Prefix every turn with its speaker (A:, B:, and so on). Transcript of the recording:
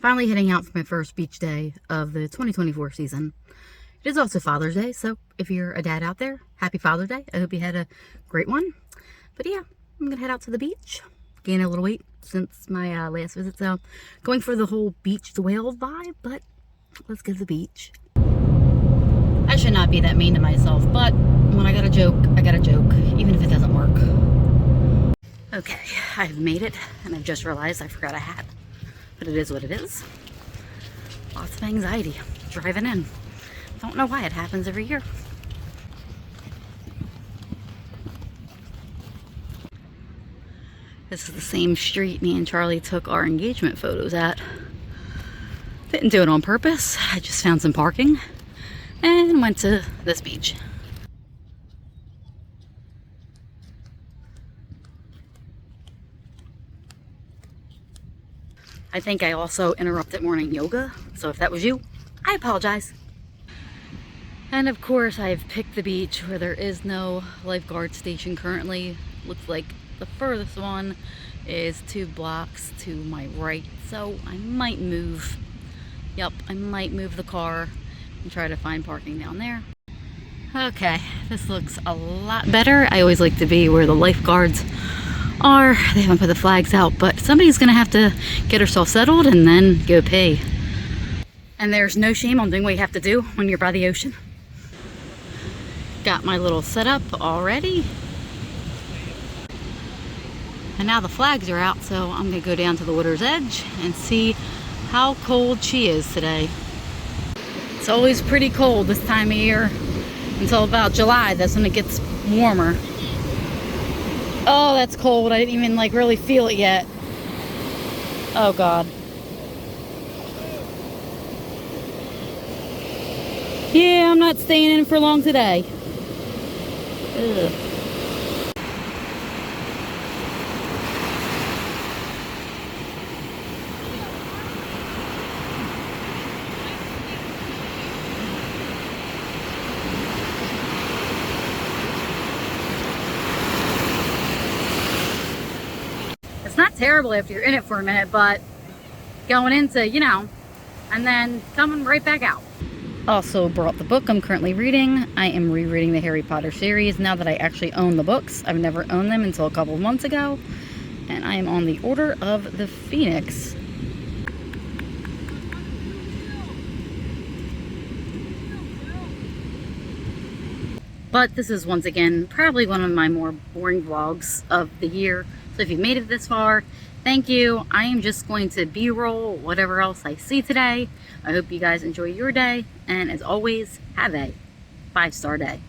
A: Finally heading out for my first beach day of the 2024 season. It is also Father's Day, so if you're a dad out there, happy Father's Day. I hope you had a great one. But yeah, I'm gonna head out to the beach. Gained a little weight since my last visit, so going for the whole beach whale vibe, but let's go to the beach. I should not be that mean to myself, but when I got a joke, even if it doesn't work. Okay, I've made it, and I've just realized I forgot a hat. But it is what it is. Lots of anxiety driving in. Don't know why it happens every year. This is the same street me and Charlie took our engagement photos at. Didn't do it on purpose. I just found some parking and went to this beach. I think I also interrupted morning yoga, so if that was you, I apologize. And of course, I've picked the beach where there is no lifeguard station currently. Looks like the furthest one is 2 blocks to my right, so I might move. Yep, I might move the car and try to find parking down there. Okay, this looks a lot better. I always like to be where the lifeguards are. They haven't put the flags out, but somebody's gonna have to get herself settled and then go pee. And there's no shame on doing what you have to do when you're by the ocean. Got my little setup already. And now the flags are out, so I'm gonna go down to the water's edge and see how cold she is today. It's always pretty cold this time of year until about July. That's when it gets warmer. Oh, that's cold. I didn't even really feel it yet. Oh God. Yeah, I'm not staying in for long today. Ugh. It's not terrible if you're in it for a minute, but going into, and then coming right back out. Also brought the book I'm currently reading. I am rereading the Harry Potter series now that I actually own the books. I've never owned them until a couple of months ago. And I am on the Order of the Phoenix. But this is once again probably one of my more boring vlogs of the year. So if you've made it this far, thank you. I am just going to B-roll whatever else I see today. I hope you guys enjoy your day. And as always, have a 5-star day.